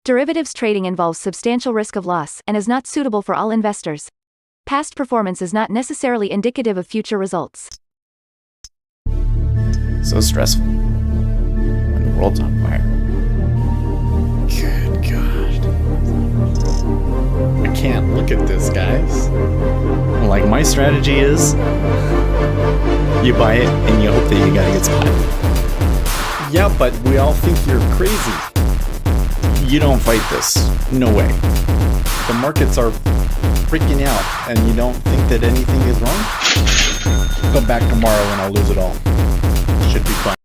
Derivatives trading involves substantial risk of loss and is not suitable for all investors. Past performance is not necessarily indicative of future results. So stressful when the world's on fire. Good God. I can't look at this, guys. Like, my strategy is you buy it and you hope that you got a good spot. Yeah, but we all think you're crazy. You don't fight this. No way. The markets are freaking out and you don't think that anything is wrong? Come back tomorrow and I'll lose it all. Should be fun.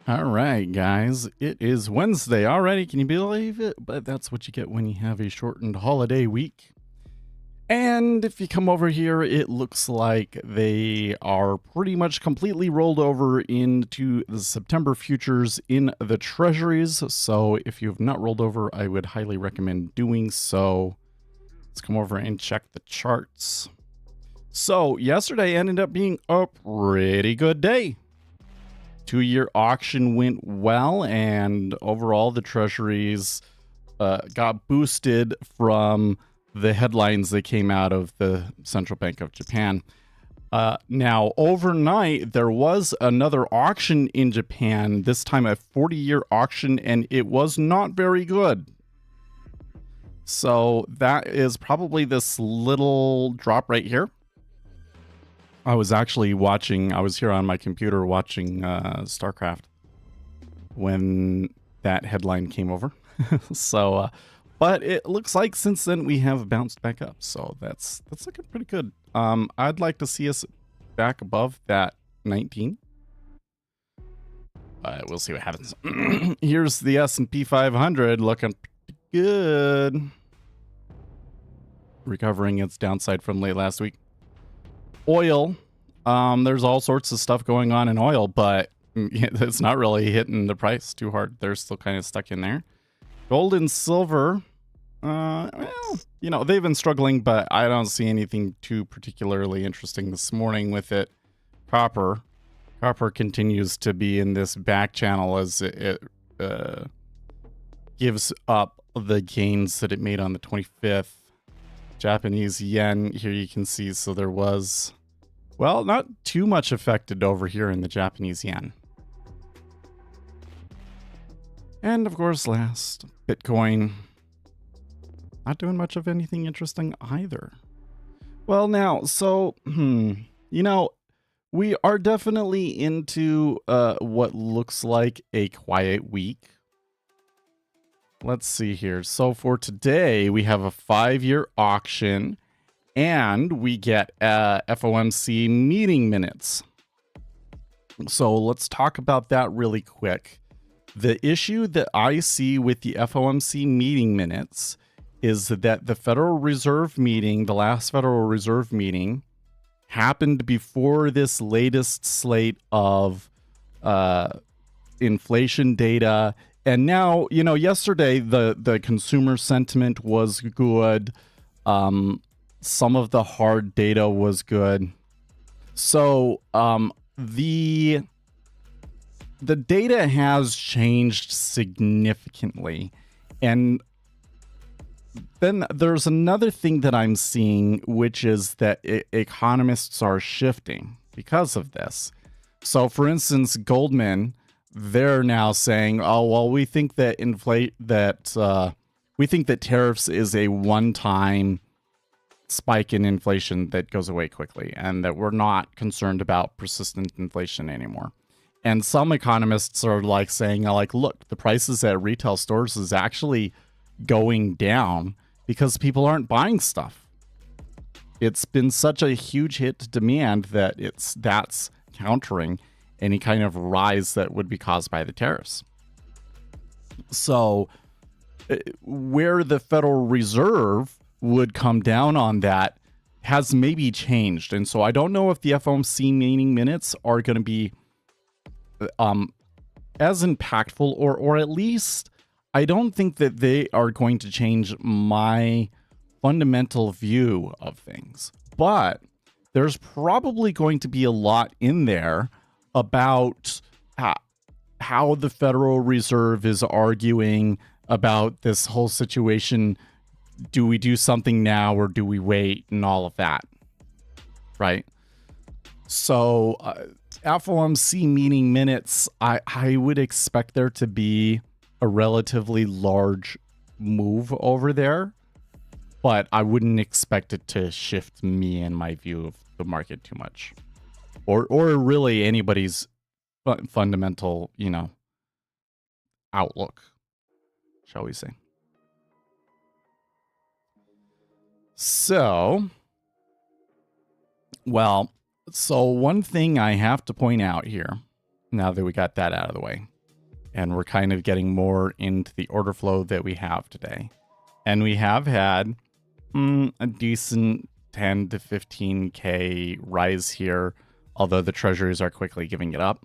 All right, guys. It is Wednesday already. Can you believe it? But that's what you get when you have a shortened holiday week. And if you come over here, it looks like they are pretty much completely rolled over into the September futures in the treasuries. So if you've not rolled over, I would highly recommend doing so. Let's come over and check the charts. So yesterday ended up being a pretty good day. 2-year auction went well, and overall the treasuries got boosted from the headlines that came out of the Central Bank of Japan. Now, overnight, there was another auction in Japan, this time a 40-year auction, and it was not very good. So that is probably this little drop right here. I was actually watching, I was here on my computer watching StarCraft when that headline came over. So, but it looks like since then we have bounced back up. So that's looking pretty good. I'd like to see us back above that 19. We'll see what happens. Here's the S&P 500 looking pretty good. Recovering its downside from late last week. Oil, there's all sorts of stuff going on in oil, but it's not really hitting the price too hard. They're still kind of stuck in there. Gold and silver, well, you know, they've been struggling, but I don't see anything too particularly interesting this morning with it. Copper continues to be in this back channel as it gives up the gains that it made on the 25th. Japanese yen, here you can see, so there was, well, not too much affected over here in the Japanese yen. And of course, last, Bitcoin, not doing much of anything interesting either. Well, now, so, you know, we are definitely into what looks like a quiet week. Let's see here. So for today, we have a 5-year auction and we get FOMC meeting minutes. So let's talk about that really quick. The issue that I see with the FOMC meeting minutes is that the Federal Reserve meeting, the last Federal Reserve meeting, happened before this latest slate of inflation data. And now, you know, yesterday the consumer sentiment was good. Some of the hard data was good. So the data has changed significantly. And then there's another thing that I'm seeing, which is that economists are shifting because of this. So for instance, Goldman, they're now saying, oh, well, we think that we think that tariffs is a one-time spike in inflation that goes away quickly, and that we're not concerned about persistent inflation anymore. And some economists are like saying, like, look, the prices at retail stores is actually going down because people aren't buying stuff. It's been such a huge hit to demand that that's countering any kind of rise that would be caused by the tariffs. So where the Federal Reserve would come down on that has maybe changed. And so I don't know if the FOMC meeting minutes are going to be as impactful, or at least I don't think that they are going to change my fundamental view of things. But there's probably going to be a lot in there about how the Federal Reserve is arguing about this whole situation. Do we do something now or do we wait, and all of that, right? So FOMC meeting minutes, I would expect there to be a relatively large move over there, but I wouldn't expect it to shift me and my view of the market too much, or really anybody's fundamental, outlook, shall we say. So, one thing I have to point out here, now that we got that out of the way, and we're kind of getting more into the order flow that we have today, and we have had a decent 10 to 15K rise here, although the treasuries are quickly giving it up.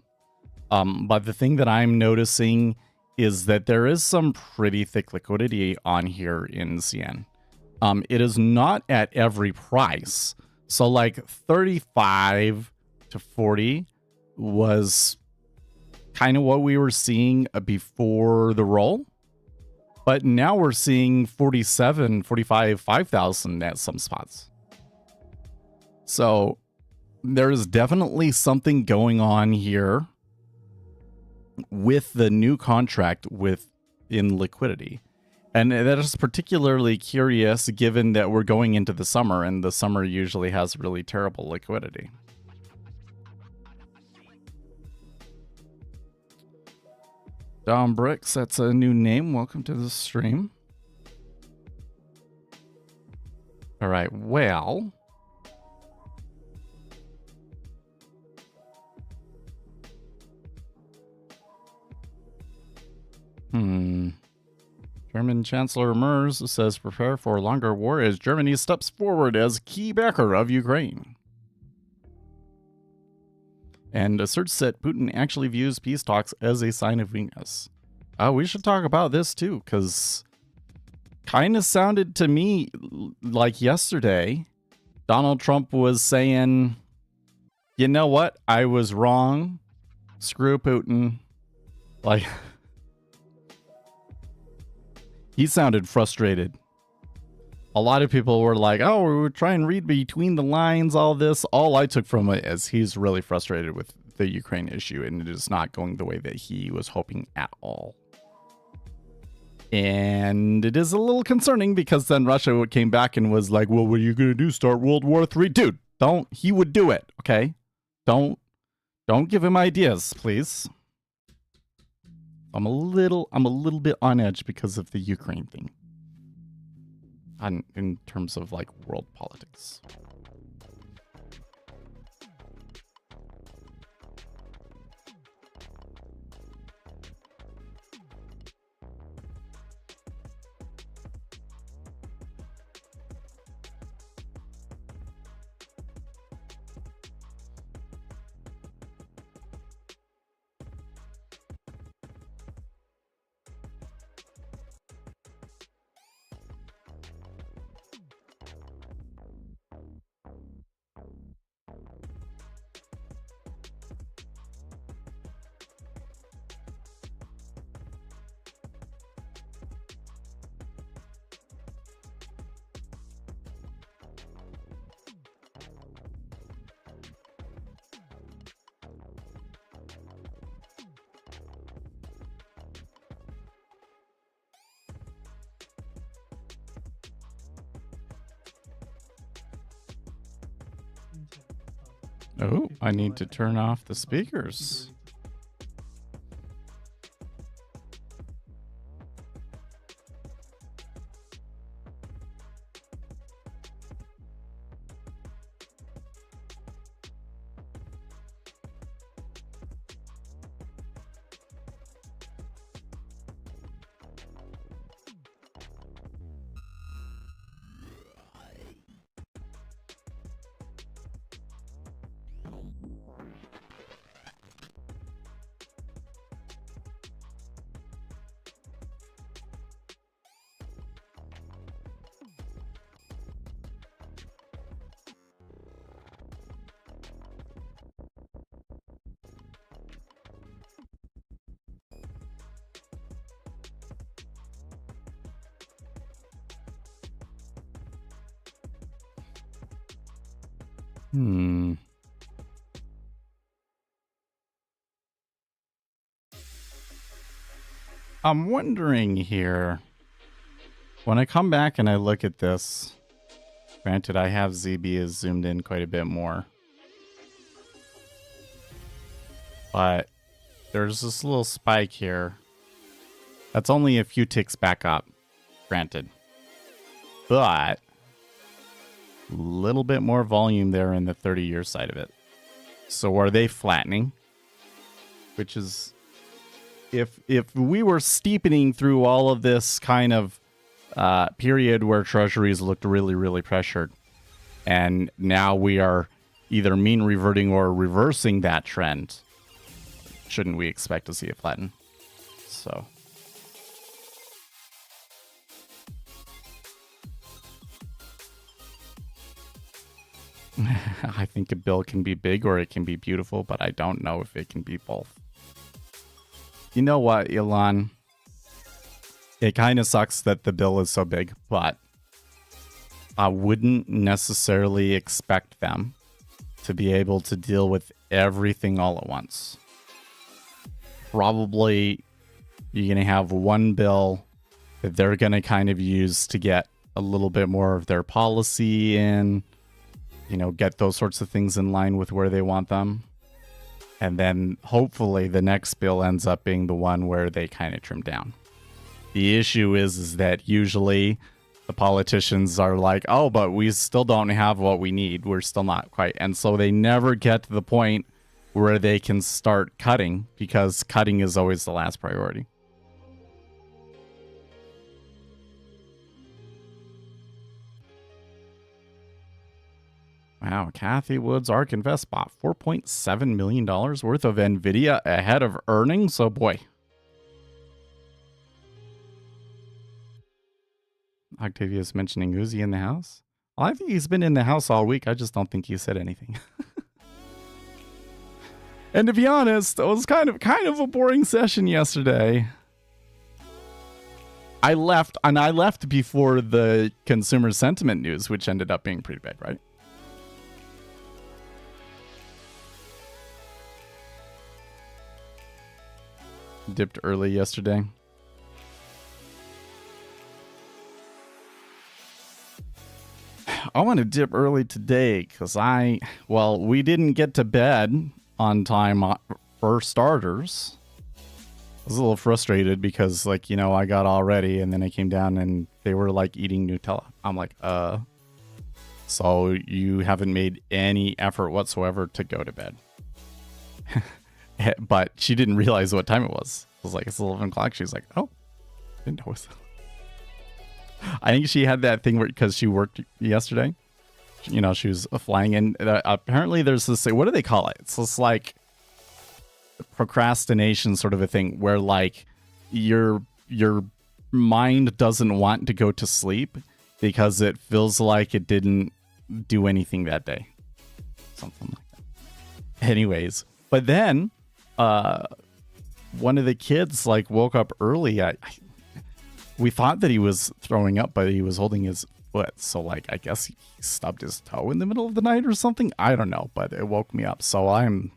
But the thing that I'm noticing is that there is some pretty thick liquidity on here in CN. It is not at every price. So like 35 to 40 was kind of what we were seeing before the roll. But now we're seeing 47, 45, 5,000 at some spots. So there's definitely something going on here with the new contract in liquidity. And that is particularly curious given that we're going into the summer, and the summer usually has really terrible liquidity. Dom Bricks, that's a new name. Welcome to the stream. All right, well. German Chancellor Merz says prepare for a longer war as Germany steps forward as key backer of Ukraine. And asserts that Putin actually views peace talks as a sign of weakness. We should talk about this too, because kind of sounded to me like yesterday, Donald Trump was saying, you know what, I was wrong, screw Putin. Like, he sounded frustrated. A lot of people were like, oh, we were trying to read between the lines, all this. All I took from it is he's really frustrated with the Ukraine issue, and it is not going the way that he was hoping at all. And it is a little concerning because then Russia came back and was like, well, what are you going to do? Start World War III? Dude, he would do it, okay? Don't give him ideas, please. I'm a little bit on edge because of the Ukraine thing. In terms of like world politics. Oh, I need to turn off the speakers. I'm wondering here, when I come back and I look at this, granted I have ZB is zoomed in quite a bit more, but there's this little spike here. That's only a few ticks back up, granted. But a little bit more volume there in the 30-year side of it. So are they flattening? Which is, if we were steepening through all of this kind of period where treasuries looked really, really pressured, and now we are either mean reverting or reversing that trend, shouldn't we expect to see it flatten? So I think a bill can be big or it can be beautiful, but I don't know if it can be both. You know what, Elon? It kind of sucks that the bill is so big, but I wouldn't necessarily expect them to be able to deal with everything all at once. Probably you're going to have one bill that they're going to kind of use to get a little bit more of their policy in, you know, get those sorts of things in line with where they want them. And then hopefully the next bill ends up being the one where they kind of trim down. The issue is that usually the politicians are like, oh, but we still don't have what we need. We're still not quite. And so they never get to the point where they can start cutting, because cutting is always the last priority. Wow, Kathy Woods ARK Invest bought $4.7 million worth of NVIDIA ahead of earnings. Oh boy. Octavia's mentioning Uzi in the house. Well, I think he's been in the house all week. I just don't think he said anything. And to be honest, it was kind of a boring session yesterday. I left before the consumer sentiment news, which ended up being pretty big, right? Dipped early yesterday. I want to dip early today because we didn't get to bed on time for starters. I was a little frustrated because, like, you know, I got all ready and then I came down and they were like eating Nutella. I'm like, so you haven't made any effort whatsoever to go to bed. But she didn't realize what time it was. I was like, it's 11 o'clock. She's like, oh, didn't know. I think she had that thing where, because she worked yesterday, you know, she was flying in. Apparently there's this, what do they call it? It's this like procrastination sort of a thing where like your mind doesn't want to go to sleep because it feels like it didn't do anything that day. Something like that. Anyways, but then one of the kids like woke up early. We thought that he was throwing up, but he was holding his foot. So like, I guess he stubbed his toe in the middle of the night or something. I don't know, but it woke me up. So I'm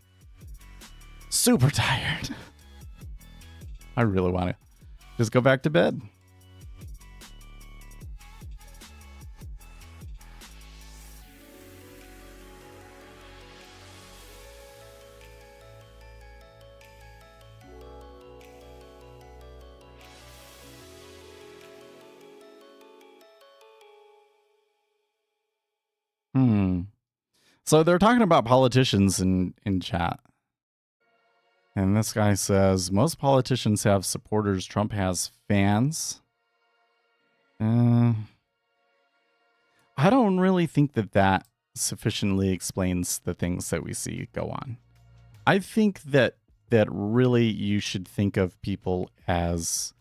super tired. I really want to just go back to bed. So they're talking about politicians in chat. And this guy says, most politicians have supporters. Trump has fans. I don't really think that sufficiently explains the things that we see go on. I think that really you should think of people as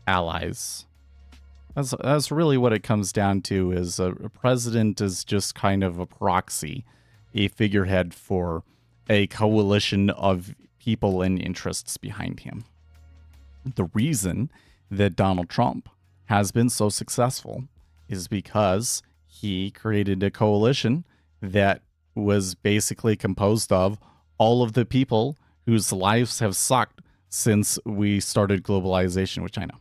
allies. That's really what it comes down to, is a president is just kind of a proxy, a figurehead for a coalition of people and interests behind him. The reason that Donald Trump has been so successful is because he created a coalition that was basically composed of all of the people whose lives have sucked since we started globalization with China.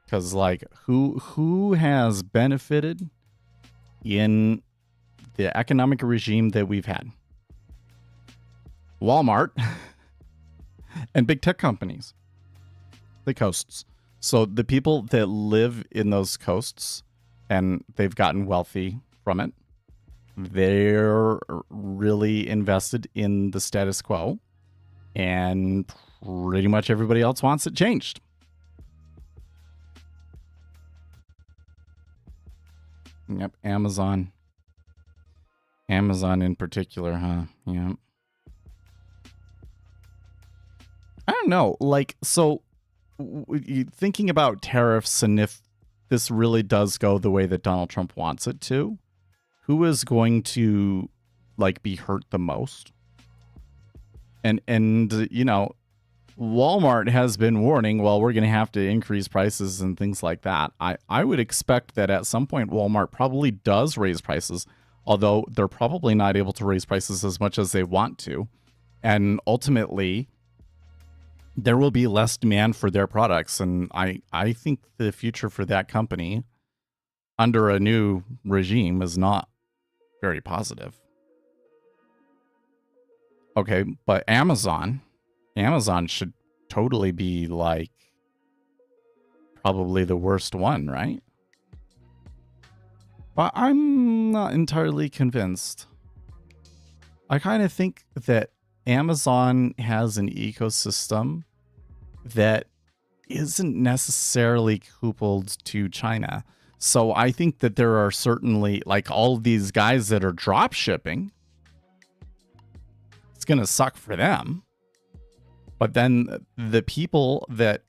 Because, like, who has benefited in the economic regime that we've had? Walmart and big tech companies, the coasts. So the people that live in those coasts and they've gotten wealthy from it, they're really invested in the status quo, and pretty much everybody else wants it changed. Yep, Amazon. Amazon in particular, huh? Yeah. I don't know. Like, so thinking about tariffs, and if this really does go the way that Donald Trump wants it to, who is going to, like, be hurt the most? And you know, Walmart has been warning, well, we're going to have to increase prices and things like that. I would expect that at some point Walmart probably does raise prices, although they're probably not able to raise prices as much as they want to. And ultimately, there will be less demand for their products. And I think the future for that company under a new regime is not very positive. Okay, but Amazon should totally be, like, probably the worst one, right? But I'm not entirely convinced. I kind of think that Amazon has an ecosystem that isn't necessarily coupled to China. So I think that there are certainly, like, all these guys that are drop shipping, it's going to suck for them. But then the people that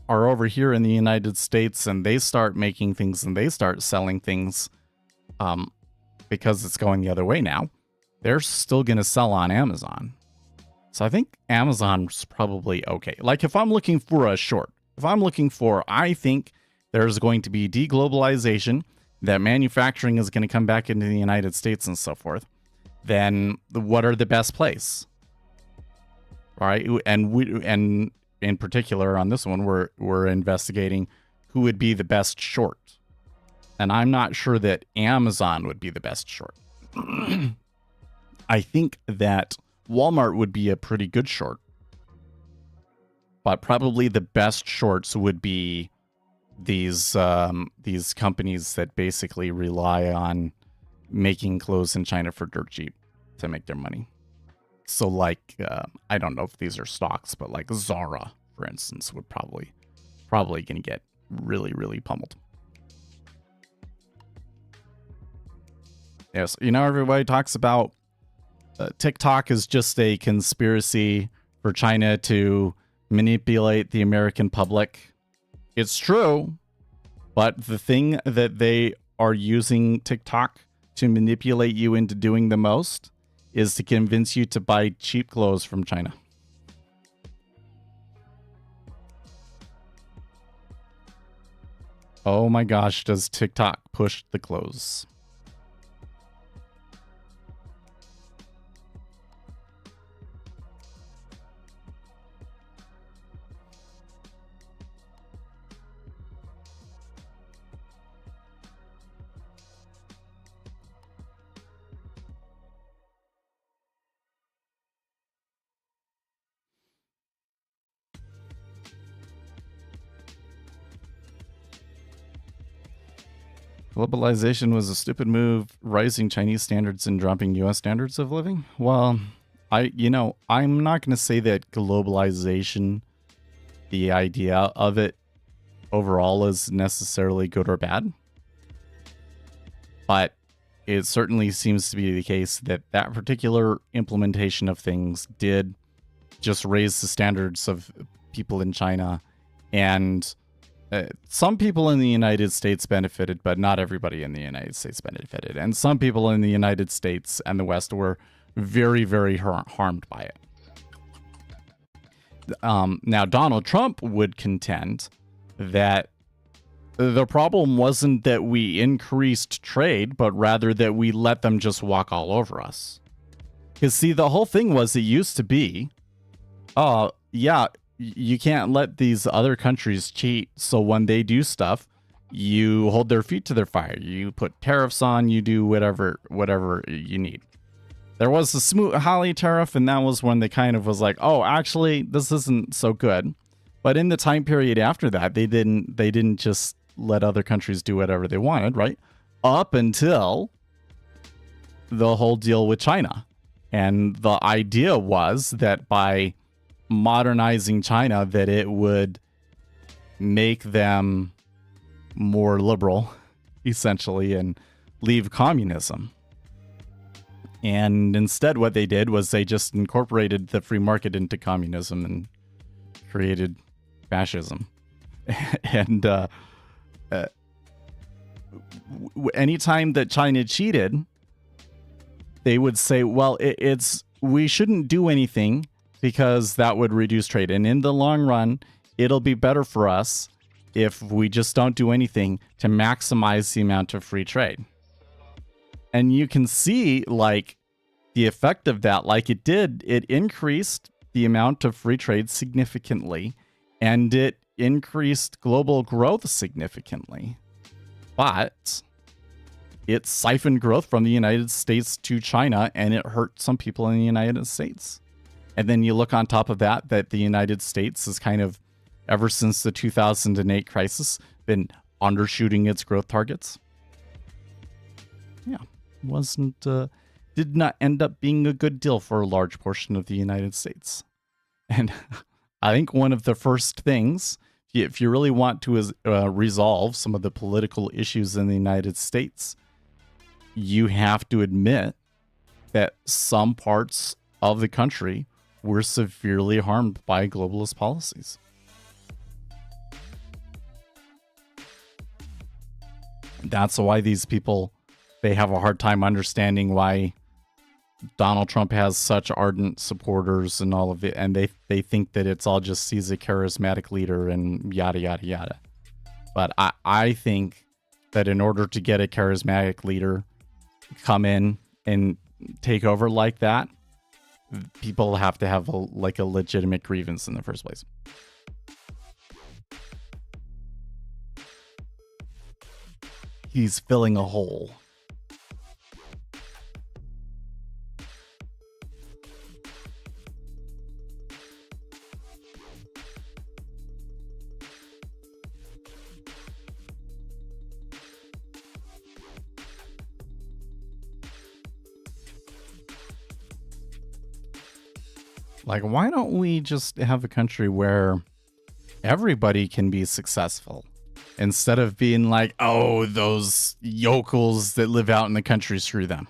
are over here in the United States and they start making things and they start selling things, because it's going the other way now, they're still going to sell on Amazon. So I think Amazon's probably okay. Like, if I'm looking for a short, I think there's going to be deglobalization, that manufacturing is going to come back into the United States and so forth, then what are the best place? All right, and in particular on this one, we're investigating who would be the best short, and I'm not sure that Amazon would be the best short. I think that Walmart would be a pretty good short, but probably the best shorts would be these companies that basically rely on making clothes in China for dirt cheap to make their money. So, like, I don't know if these are stocks, but like Zara, for instance, would probably going to get really, really pummeled. Yes, you know, everybody talks about TikTok is just a conspiracy for China to manipulate the American public. It's true, but the thing that they are using TikTok to manipulate you into doing the most is to convince you to buy cheap clothes from China. Oh my gosh, does TikTok push the clothes? Globalization was a stupid move, rising Chinese standards and dropping US standards of living. Well, I'm not going to say that globalization, the idea of it overall, is necessarily good or bad. But it certainly seems to be the case that that particular implementation of things did just raise the standards of people in China, and some people in the United States benefited, but not everybody in the United States benefited. And some people in the United States and the West were very, very harmed by it. Now, Donald Trump would contend that the problem wasn't that we increased trade, but rather that we let them just walk all over us. Because, see, the whole thing was it used to be, yeah, you can't let these other countries cheat. So when they do stuff, you hold their feet to their fire. You put tariffs on, you do whatever you need. There was the Smoot-Hawley tariff, and that was when they kind of was like, oh, actually, this isn't so good. But in the time period after that, they didn't just let other countries do whatever they wanted, right? Up until the whole deal with China. And the idea was that by modernizing China, that it would make them more liberal, essentially, and leave communism. And instead, what they did was they just incorporated the free market into communism and created fascism. And anytime that China cheated, they would say, well, we shouldn't do anything because that would reduce trade. And in the long run, it'll be better for us if we just don't do anything to maximize the amount of free trade. And you can see, like, the effect of that, like it increased the amount of free trade significantly, and it increased global growth significantly. But it siphoned growth from the United States to China, and it hurt some people in the United States. And then you look on top of that the United States has kind of, ever since the 2008 crisis, been undershooting its growth targets. Yeah, did not end up being a good deal for a large portion of the United States. And I think one of the first things, if you really want to resolve some of the political issues in the United States, you have to admit that some parts of the country were severely harmed by globalist policies. That's why these people, they have a hard time understanding why Donald Trump has such ardent supporters and all of it, and they think that it's all just he's a charismatic leader and yada, yada, yada. But I think that in order to get a charismatic leader come in and take over like that, people have to have a legitimate grievance in the first place. He's filling a hole. Like, why don't we just have a country where everybody can be successful instead of being like, oh, those yokels that live out in the country, screw them.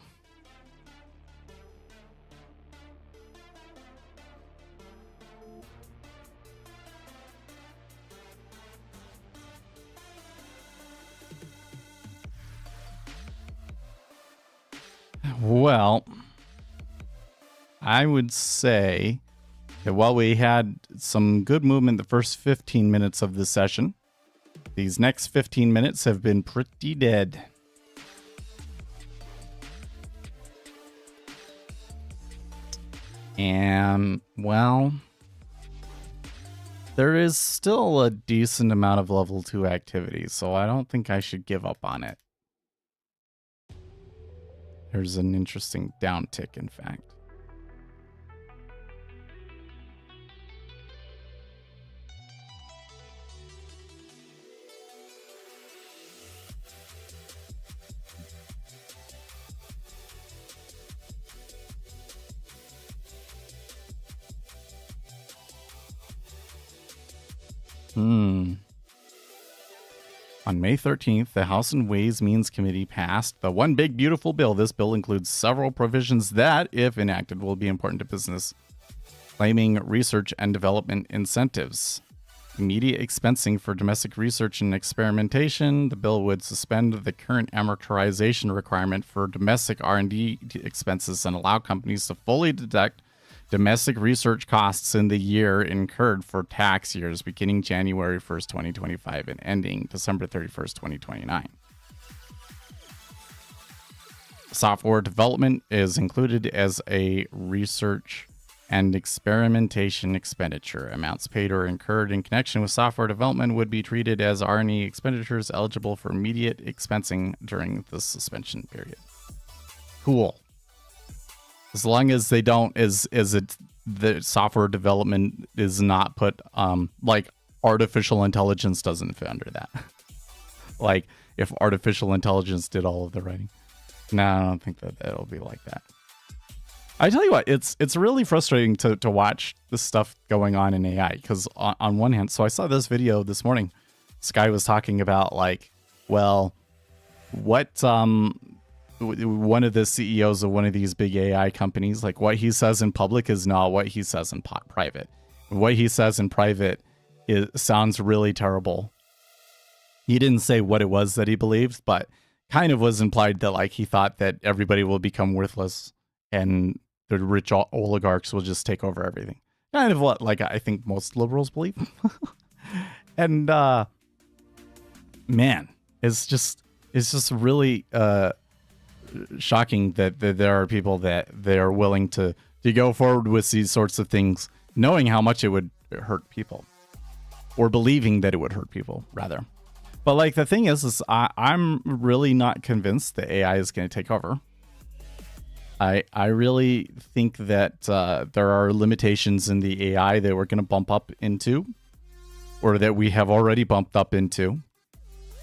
Well, I would say that while we had some good movement the first 15 minutes of the session, these next 15 minutes have been pretty dead. And, well, there is still a decent amount of level 2 activity, so I don't think I should give up on it. There's an interesting downtick, in fact. On May 13th, the House and Ways Means Committee passed the One Big Beautiful Bill. This bill includes several provisions that, if enacted, will be important to business, claiming research and development incentives. Immediate expensing for domestic research and experimentation. The bill would suspend the current amortization requirement for domestic R&D expenses and allow companies to fully deduct Domestic research costs in the year incurred for tax years beginning January 1st, 2025 and ending December 31st, 2029. Software development is included as a research and experimentation expenditure. Amounts paid or incurred in connection with software development would be treated as R&E expenditures eligible for immediate expensing during the suspension period. Cool. As long as they don't, the software development is not put, like artificial intelligence doesn't fit under that. Like if artificial intelligence did all of the writing. No, I don't think that it'll be like that. I tell you what, it's really frustrating to watch this stuff going on in AI because on one hand, so I saw this video this morning. This guy was talking about like, well, what one of the CEOs of one of these big AI companies, like what he says in public is not what he says in private. What he says in private sounds really terrible. He didn't say what it was that he believed, but kind of was implied that like he thought that everybody will become worthless and the rich oligarchs will just take over everything. Kind of what like I think most liberals believe. And man, it's just really shocking that there are people that they are willing to go forward with these sorts of things, knowing how much it would hurt people, or believing that it would hurt people, rather. But like the thing is I'm really not convinced that AI is going to take over. I really think that there are limitations in the AI that we're going to bump up into, or that we have already bumped up into.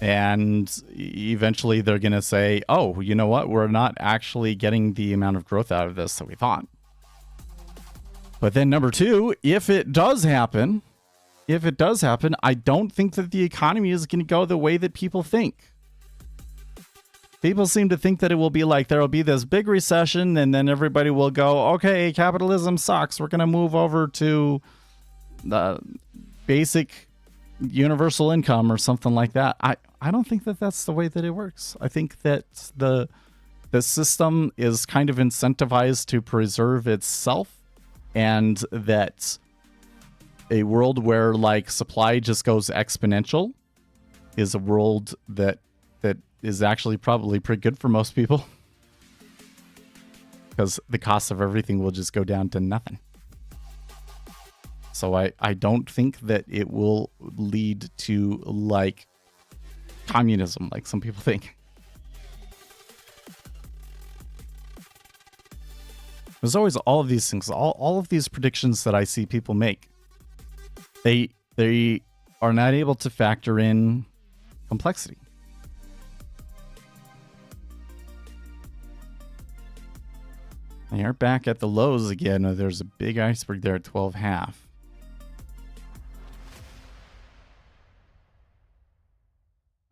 And eventually they're going to say, oh, you know what? We're not actually getting the amount of growth out of this that we thought. But then number two, if it does happen, I don't think that the economy is going to go the way that people think. People seem to think that it will be like there will be this big recession and then everybody will go, okay, capitalism sucks. We're going to move over to the basic universal income or something like that. I don't think that that's the way that it works. I think that the system is kind of incentivized to preserve itself, and that a world where like supply just goes exponential is a world that is actually probably pretty good for most people, because the cost of everything will just go down to nothing. So I don't think that it will lead to like communism like some people think. There's always all of these things, all of these predictions that I see people make. They are not able to factor in complexity. They are back at the lows again. There's a big iceberg there at 12.5.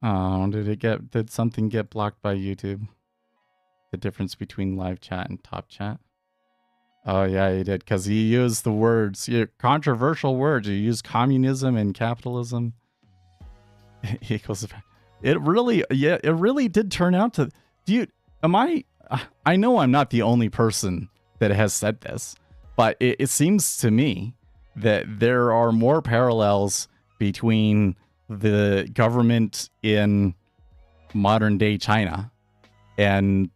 Oh, did something get blocked by YouTube? The difference between live chat and top chat? Oh yeah, he did, because he used the words, controversial words. He used communism and capitalism. It really did turn out to, I know I'm not the only person that has said this, but it seems to me that there are more parallels between the government in modern day China and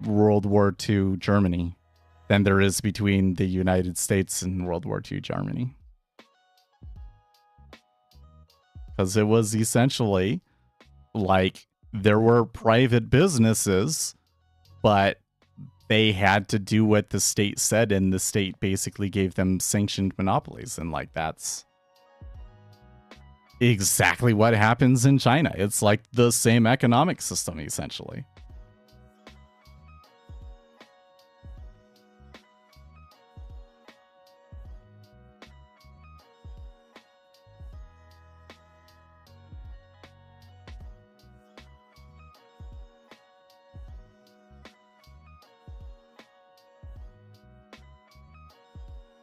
World War II Germany than there is between the United States and World War II Germany. Because it was essentially like there were private businesses, but they had to do what the state said, and the state basically gave them sanctioned monopolies. And like that's exactly what happens in China. It's like the same economic system, essentially.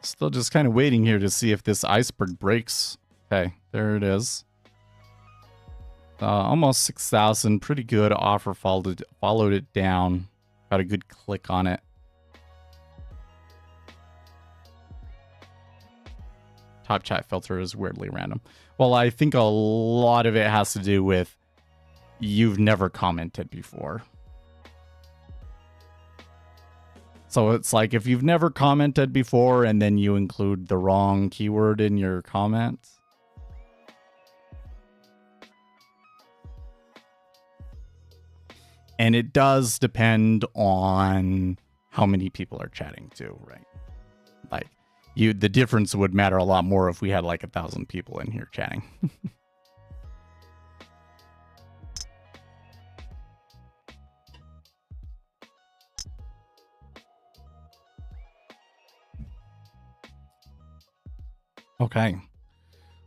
Still just kind of waiting here to see if this iceberg breaks. Okay, there it is. Almost 6,000. Pretty good offer. Followed it down. Got a good click on it. top chat filter is weirdly random. Well, I think a lot of it has to do with you've never commented before. So it's like if you've never commented before and then you include the wrong keyword in your comments. And it does depend on how many people are chatting too, right? Like the difference would matter a lot more if we had like 1,000 people in here chatting. Okay.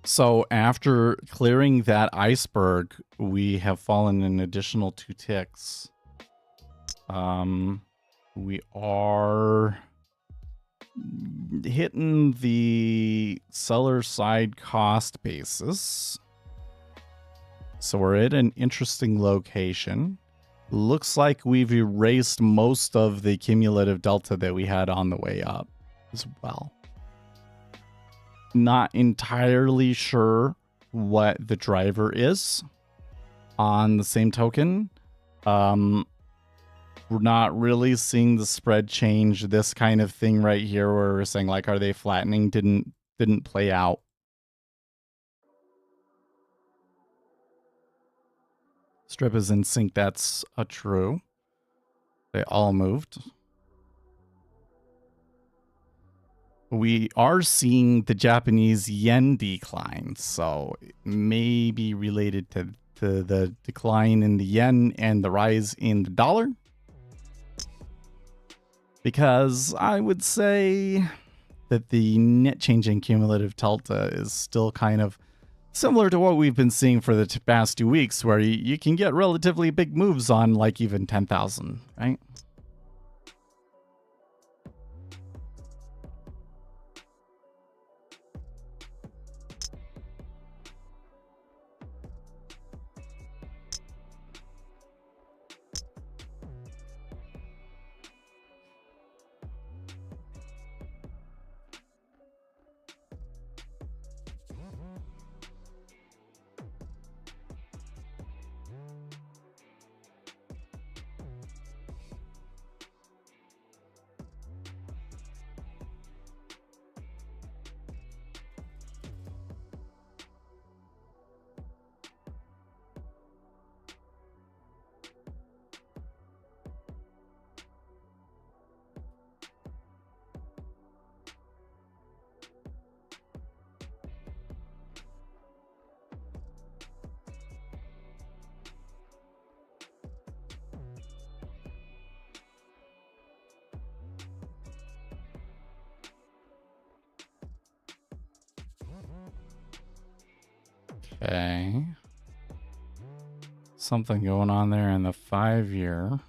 So after clearing that iceberg, we have fallen an additional 2 ticks. We are hitting the seller side cost basis. So we're at an interesting location. Looks like we've erased most of the cumulative delta that we had on the way up as well. Not entirely sure what the driver is. On the same token, we're not really seeing the spread change. This kind of thing right here where we're saying like, are they flattening? Didn't play out. Strip is in sync. That's a true. They all moved. We are seeing the Japanese yen decline, so it may be related to the decline in the yen and the rise in the dollar. Because I would say that the net change in cumulative delta is still kind of similar to what we've been seeing for the past 2 weeks, where you can get relatively big moves on like even 10,000, right? Okay. Something going on there in the 5-year.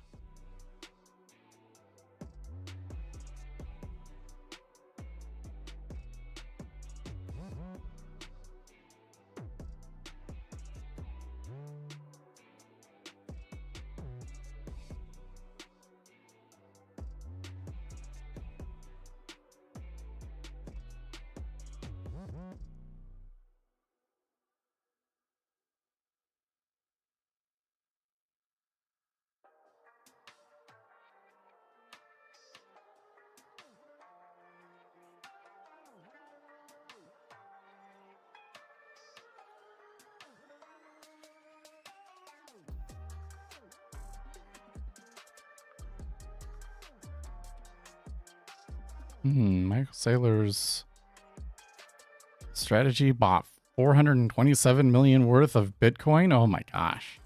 Michael Saylor's strategy bought 427 million worth of Bitcoin. Oh my gosh.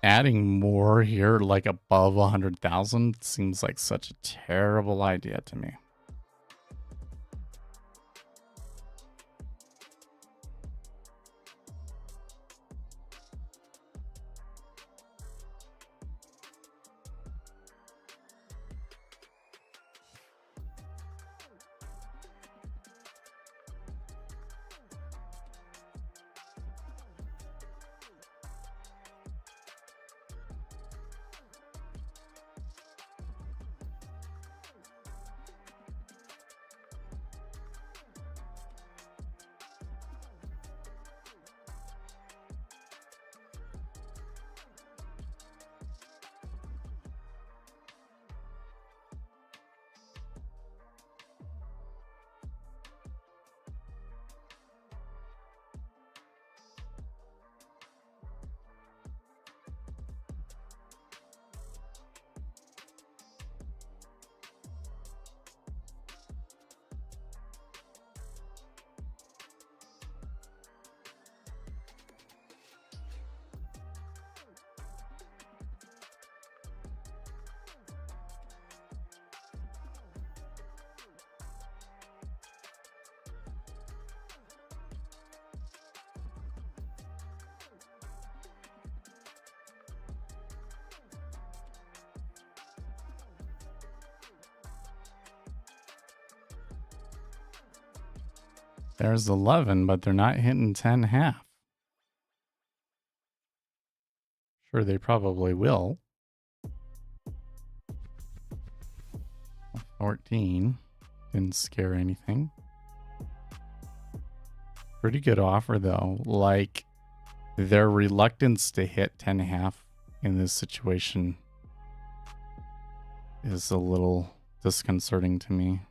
Adding more here, like above 100,000, seems like such a terrible idea to me. There's 11, but they're not hitting 10.5. Sure, they probably will. 14. Didn't scare anything. Pretty good offer, though. Like, their reluctance to hit 10.5 in this situation is a little disconcerting to me.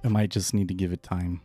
I might just need to give it time.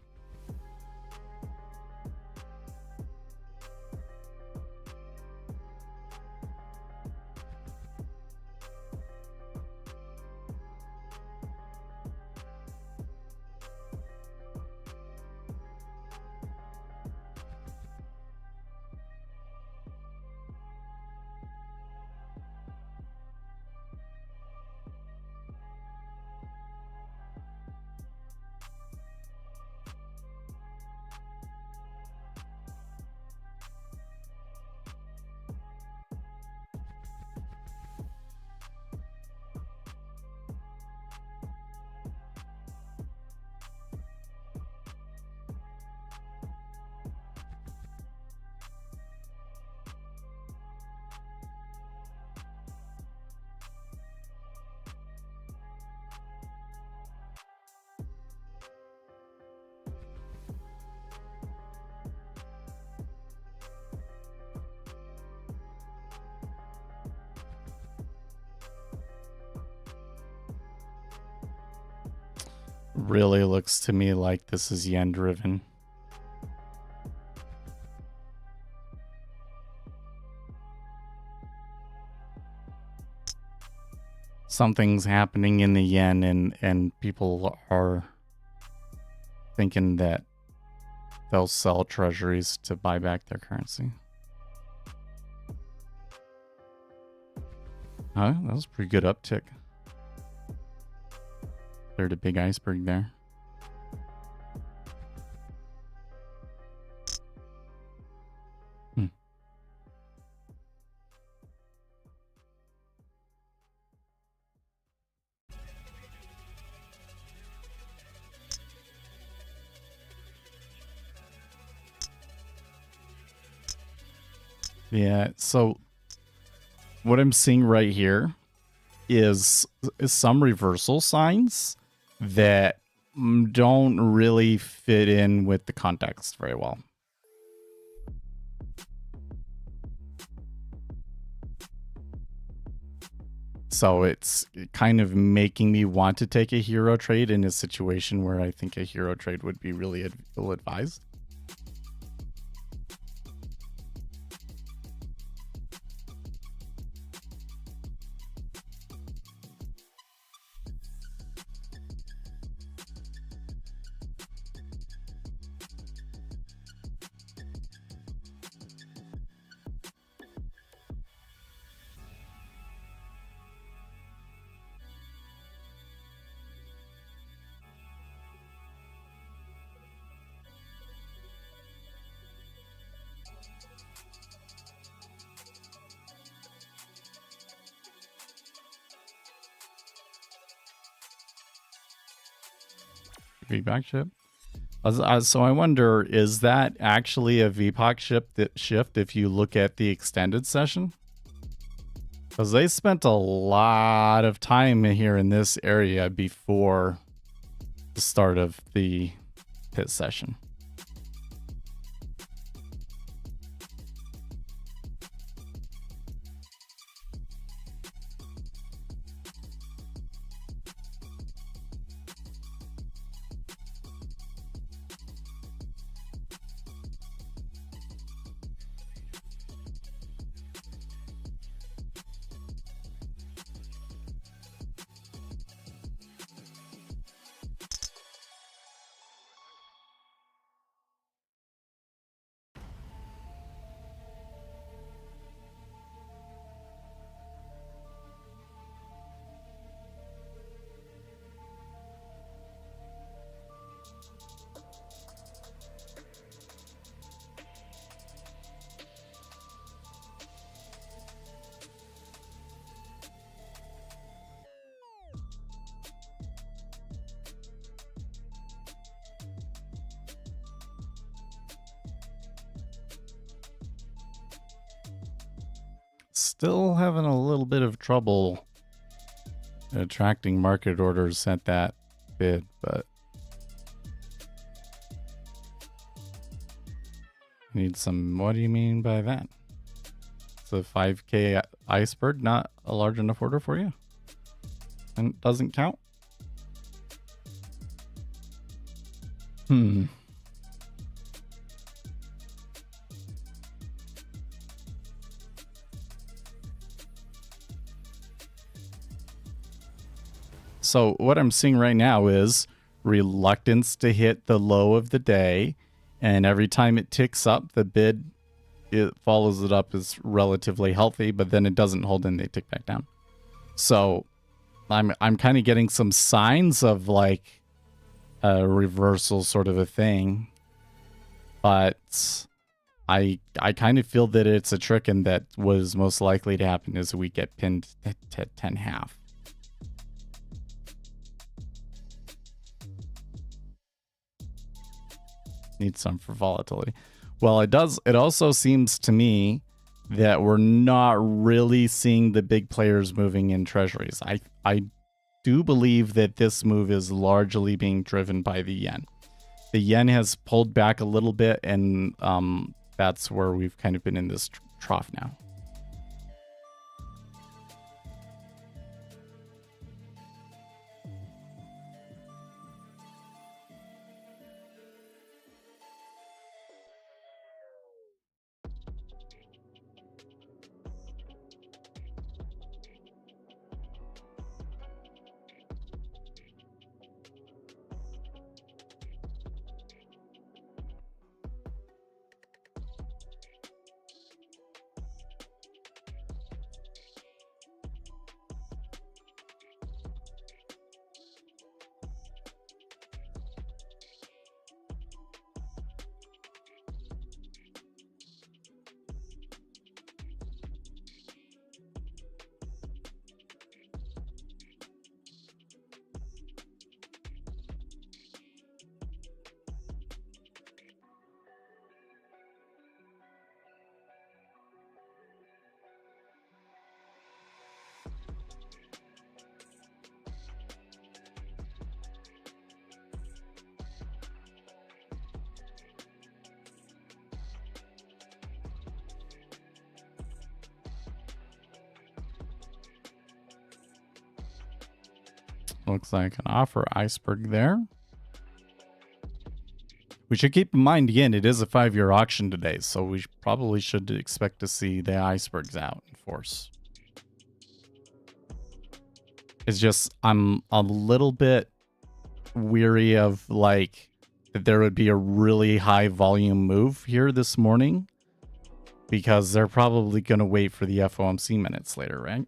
Really looks to me like this is yen driven. Something's happening in the yen, and people are thinking that they'll sell treasuries to buy back their currency. Huh? That was a pretty good uptick. Cleared a big iceberg there. Yeah, so what I'm seeing right here is some reversal signs that don't really fit in with the context very well. So it's kind of making me want to take a hero trade in a situation where I think a hero trade would be really ill-advised. VPOC ship. So I wonder, is that actually a VPOC shift if you look at the extended session? Because they spent a lot of time here in this area before the start of the pit session. Still having a little bit of trouble attracting market orders at that bid, but need some. What do you mean by that? It's a 5K iceberg, not a large enough order for you, and doesn't count. So what I'm seeing right now is reluctance to hit the low of the day, and every time it ticks up, the bid, it follows it up as relatively healthy, but then it doesn't hold and they tick back down. So I'm kind of getting some signs of like a reversal sort of a thing, but I kind of feel that it's a trick, and that was most likely to happen is we get pinned to 10.5. Need some for volatility. Well, it does. It also seems to me that we're not really seeing the big players moving in treasuries. I do believe that this move is largely being driven by the yen. The yen has pulled back a little bit, and that's where we've kind of been in this trough now. Looks like an offer iceberg there. We should keep in mind, again, it is a 5-year auction today, so we probably should expect to see the icebergs out in force. It's just, I'm a little bit weary of, like, that there would be a really high volume move here this morning, because they're probably going to wait for the FOMC minutes later, right?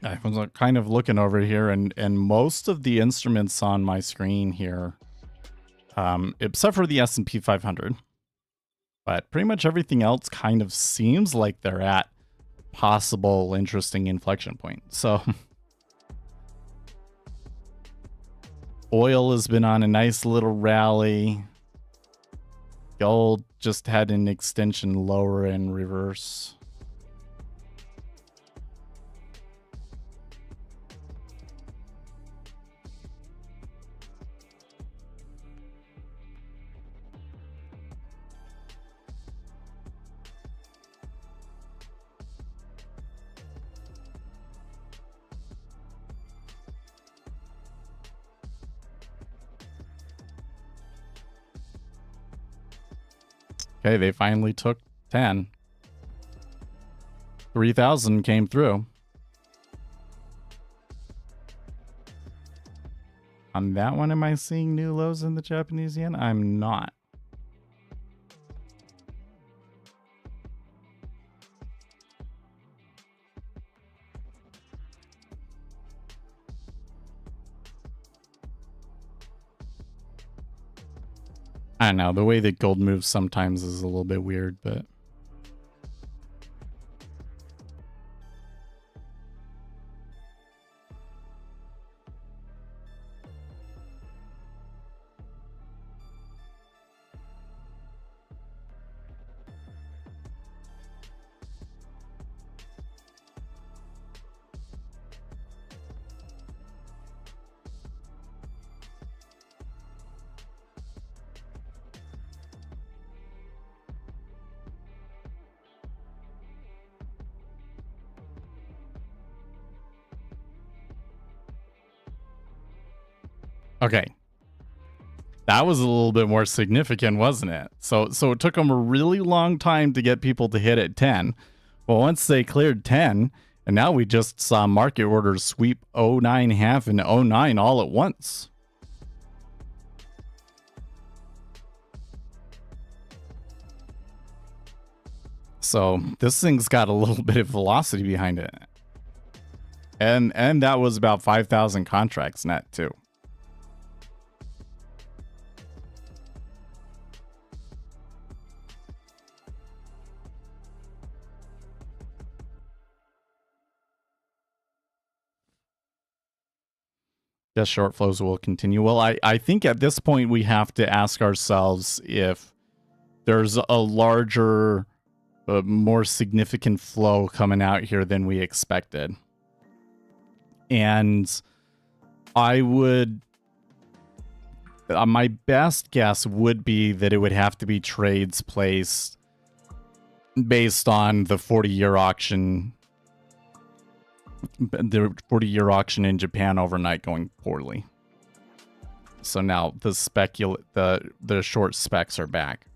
I was kind of looking over here, and most of the instruments on my screen here, except for the S&P 500, but pretty much everything else kind of seems like they're at possible interesting inflection point. So oil has been on a nice little rally. Gold just had an extension lower in reverse. Okay, they finally took 10. 3,000 came through. On that one, am I seeing new lows in the Japanese yen? I'm not. I don't know, the way that gold moves sometimes is a little bit weird, but okay. That was a little bit more significant, wasn't it? So it took them a really long time to get people to hit at 10. Well, once they cleared 10, and now we just saw market orders sweep 09 half and 09 all at once. So this thing's got a little bit of velocity behind it. And that was about 5,000 contracts net too. Guess short flows will continue. Well, I think at this point we have to ask ourselves if there's a larger, more significant flow coming out here than we expected. And I would, my best guess would be that it would have to be trades placed based on the 40-year auction. The 40-year auction in Japan overnight going poorly. So now the short specs are back.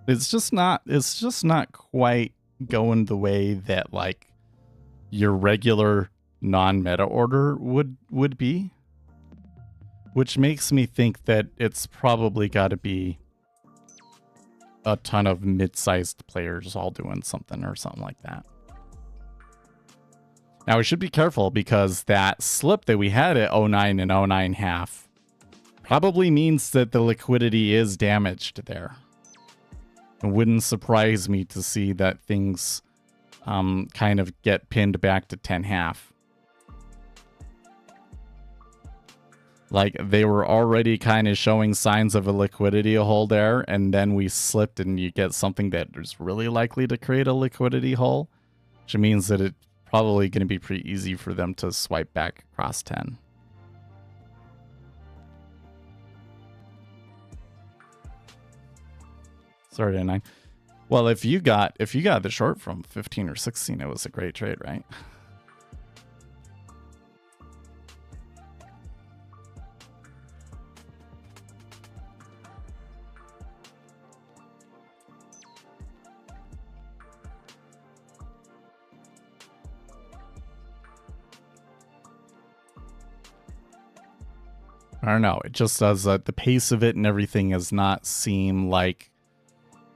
It's just not quite going the way that like your regular non-meta order would be, which makes me think that it's probably got to be a ton of mid-sized players all doing something or something like that. Now we should be careful because that slip that we had at 09 and 09 half probably means that the liquidity is damaged there. It wouldn't surprise me to see that things kind of get pinned back to 10 half. Like they were already kind of showing signs of a liquidity hole there, and then we slipped and you get something that is really likely to create a liquidity hole, which means that it's probably going to be pretty easy for them to swipe back across 10. Sorry, 9. Well, if you got the short from 15 or 16, it was a great trade, right? I don't know. It just does the pace of it and everything does not seem like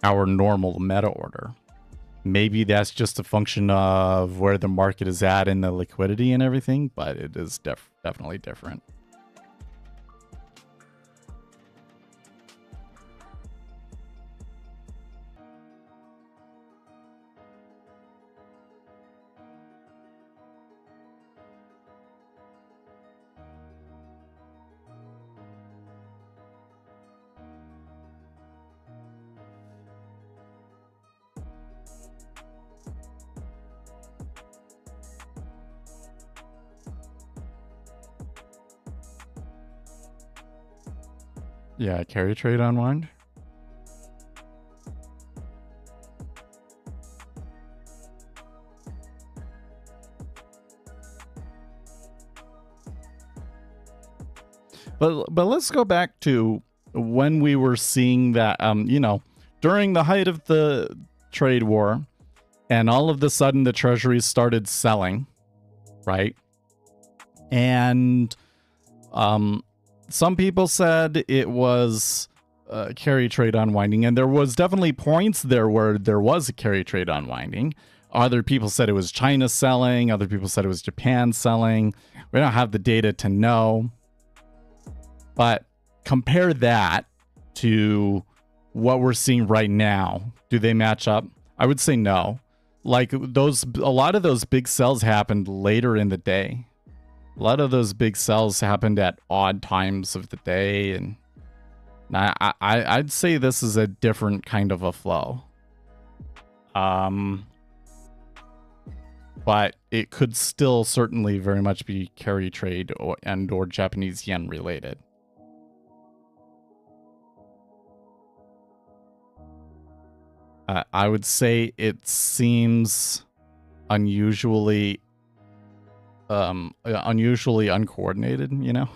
our normal meta order. Maybe that's just a function of where the market is at in the liquidity and everything, but it is definitely different. Yeah, carry trade unwind. But let's go back to when we were seeing that, during the height of the trade war, and all of a sudden the treasuries started selling, right? And some people said it was carry trade unwinding, and there was definitely points there where there was a carry trade unwinding. Other people said it was China selling. Other people said it was Japan selling. We don't have the data to know. But compare that to what we're seeing right now. Do they match up? I would say no. Like a lot of those big sells happened later in the day. A lot of those big sells happened at odd times of the day, and I'd say this is a different kind of a flow. But it could still certainly very much be carry trade or Japanese yen related. I would say it seems unusually uncoordinated, you know?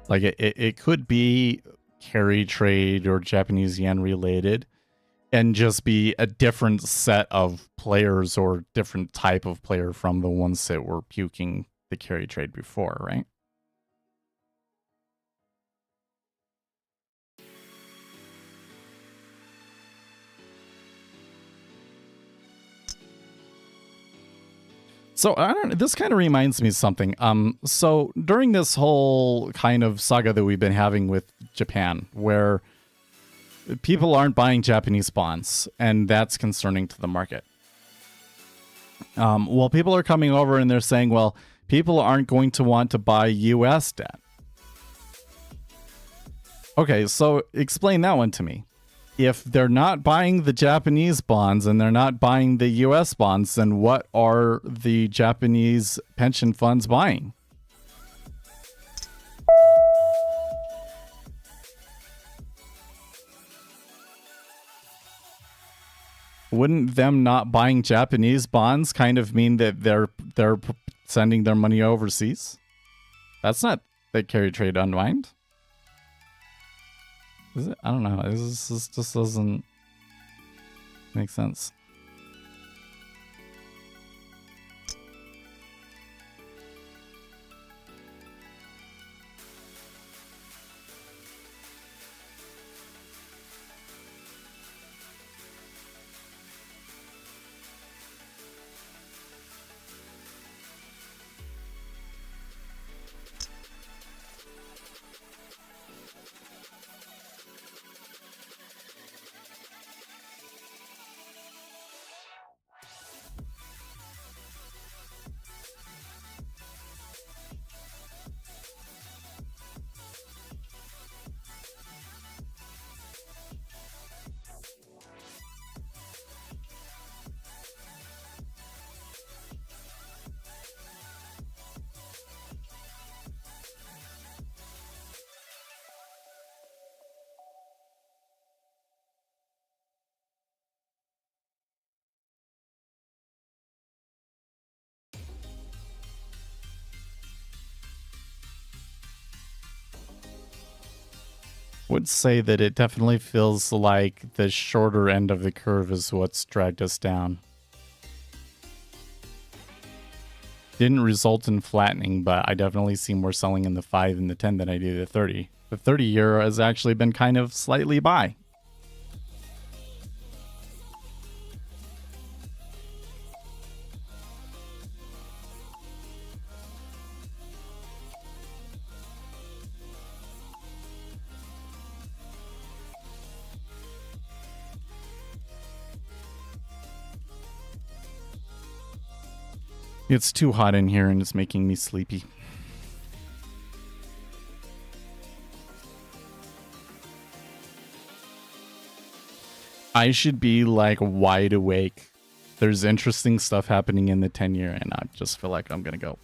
Like it could be carry trade or Japanese yen related and just be a different set of players or different type of player from the ones that were puking the carry trade before, right? So I don't know, this kind of reminds me of something. So during this whole kind of saga that we've been having with Japan, where people aren't buying Japanese bonds, and that's concerning to the market. Well, people are coming over and they're saying, well, people aren't going to want to buy US debt. Okay, so explain that one to me. If they're not buying the Japanese bonds and they're not buying the US bonds, then what are the Japanese pension funds buying? Wouldn't them not buying Japanese bonds kind of mean that they're sending their money overseas? That's not the carry trade unwind. Is it? I don't know. This just doesn't make sense. Would say that it definitely feels like the shorter end of the curve is what's dragged us down. Didn't result in flattening, but I definitely see more selling in the 5 and the 10 than I do the 30. The 30-year has actually been kind of slightly buy. It's too hot in here and it's making me sleepy. I should be like wide awake. There's interesting stuff happening in the 10-year and I just feel like I'm gonna go.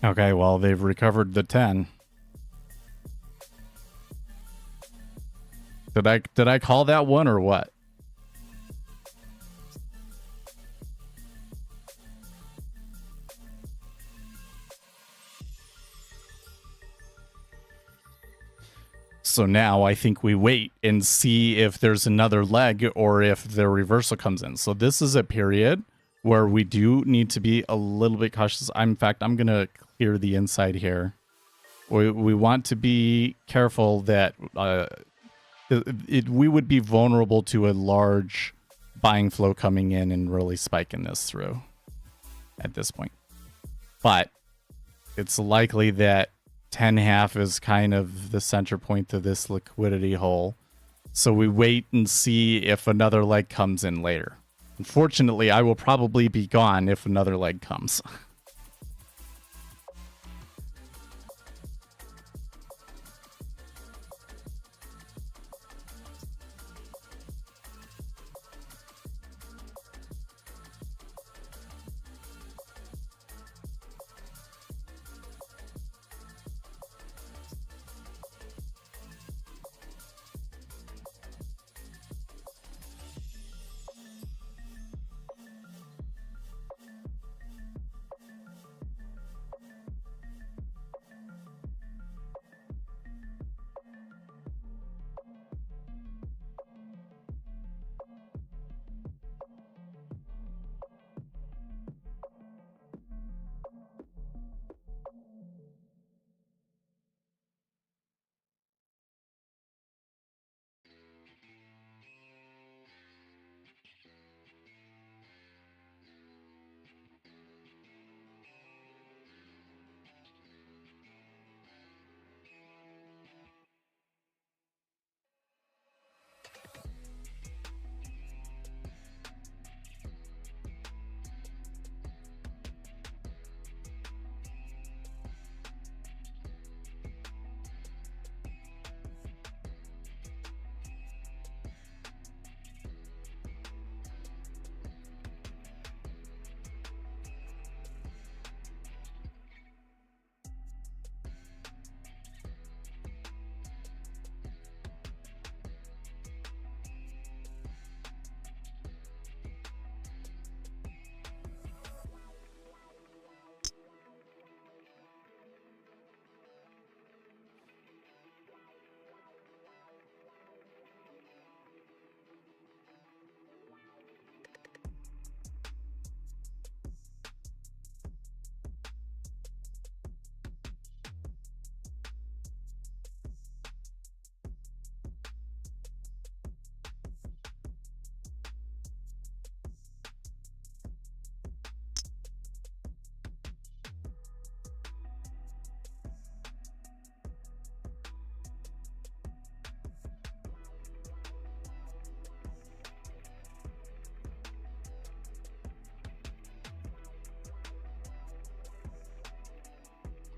Okay, well, they've recovered the 10. Did I call that one or what? So now I think we wait and see if there's another leg or if the reversal comes in. So this is a period where we do need to be a little bit cautious. In fact, I'm going to clear the inside here. We want to be careful that we would be vulnerable to a large buying flow coming in and really spiking this through at this point. But it's likely that 10.5 is kind of the center point of this liquidity hole. So we wait and see if another leg comes in later. Unfortunately, I will probably be gone if another leg comes.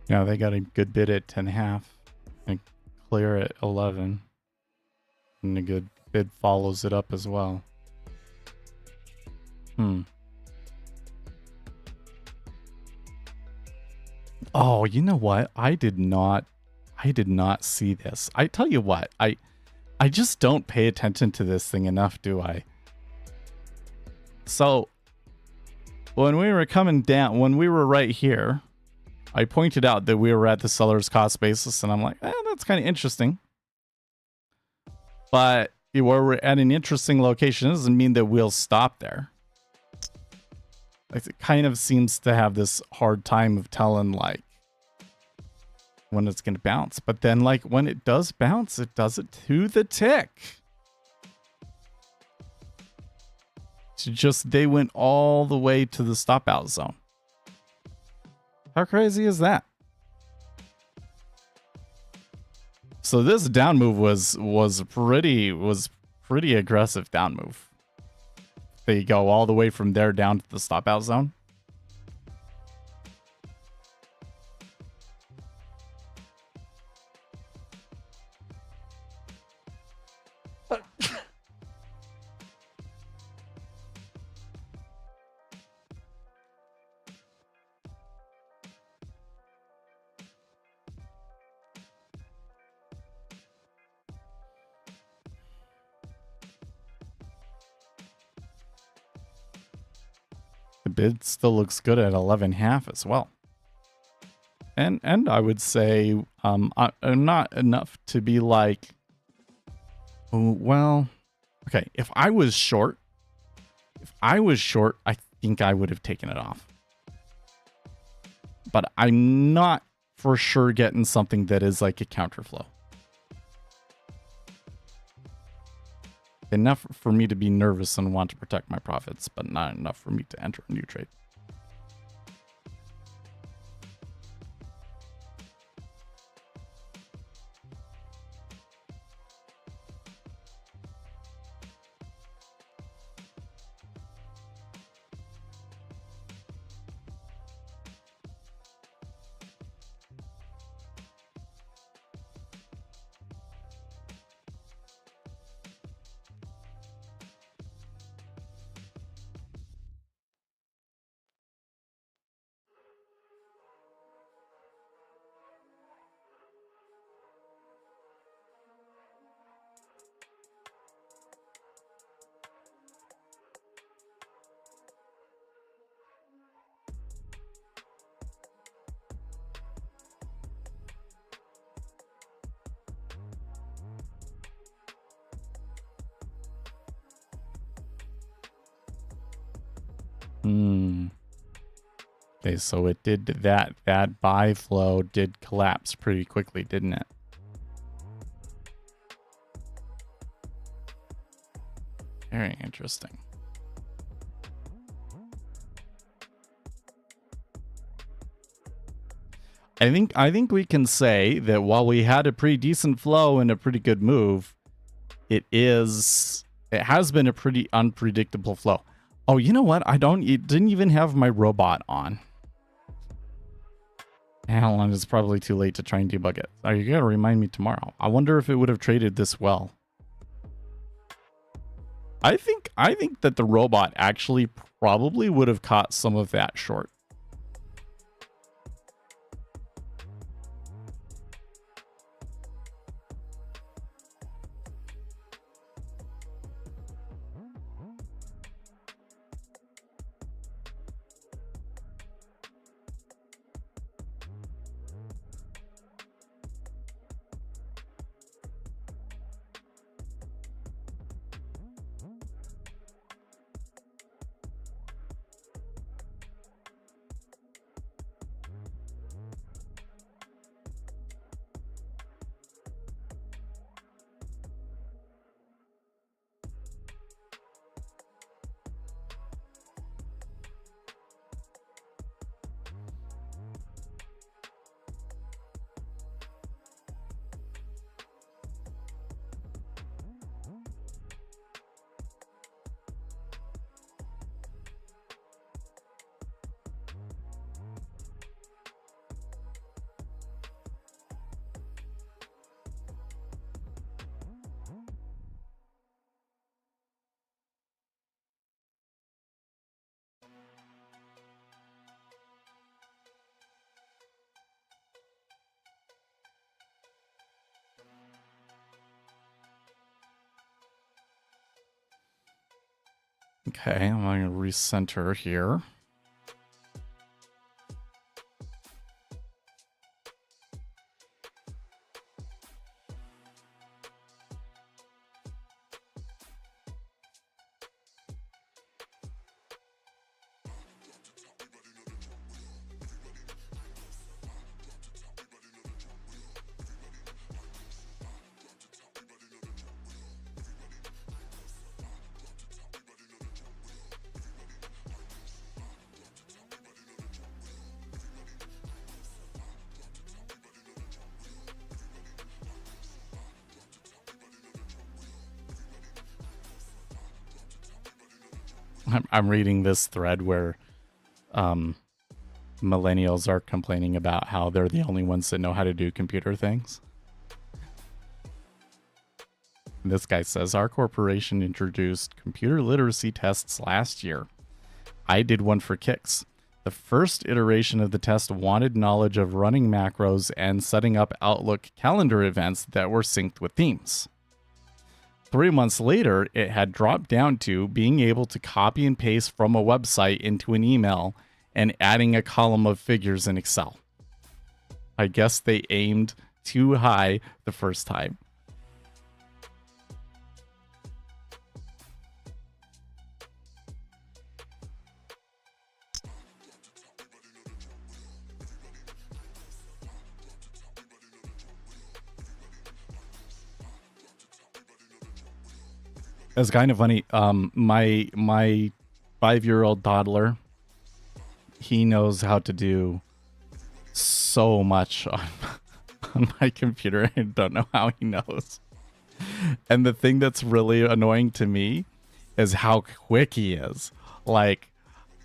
Yeah, they got a good bid at 10.5 and clear at 11. And a good bid follows it up as well. Oh, you know what? I did not see this. I tell you what, I just don't pay attention to this thing enough, do I? So when we were coming down, when we were right here, I pointed out that we were at the seller's cost basis, and I'm like, that's kind of interesting. But where we're at an interesting location doesn't mean that we'll stop there. Like, it kind of seems to have this hard time of telling, like, when it's going to bounce. But then, like, when it does bounce, it does it to the tick. It's just, they went all the way to the stop out zone. How crazy is that? So this down move was pretty aggressive down move. They go all the way from there down to the stop out zone. bid still looks good at 11.5 as well. And I would say not enough to be like, oh, well, okay, if I was short, I think I would have taken it off. But I'm not for sure getting something that is like a counterflow. Enough for me to be nervous and want to protect my profits, but not enough for me to enter a new trade. Okay, so it did that buy flow did collapse pretty quickly, didn't it? Very interesting. I think we can say that while we had a pretty decent flow and a pretty good move, it has been a pretty unpredictable flow. Oh, you know what? It didn't even have my robot on. Hell, and it's probably too late to try and debug it. Oh, you gotta remind me tomorrow. I wonder if it would have traded this well. I think that the robot actually probably would have caught some of that short. Okay, I'm going to recenter here. I'm reading this thread where millennials are complaining about how they're the only ones that know how to do computer things. And this guy says, our corporation introduced computer literacy tests last year. I did one for kicks. The first iteration of the test wanted knowledge of running macros and setting up Outlook calendar events that were synced with themes. 3 months later, it had dropped down to being able to copy and paste from a website into an email and adding a column of figures in Excel. I guess they aimed too high the first time. It's kind of funny. My 5-year-old toddler, he knows how to do so much on my computer. I don't know how he knows. And the thing that's really annoying to me is how quick he is. Like,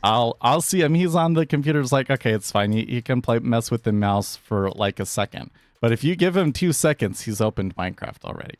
I'll see him. He's on the computer. It's like, okay, it's fine. He can mess with the mouse for like a second. But if you give him 2 seconds, he's opened Minecraft already.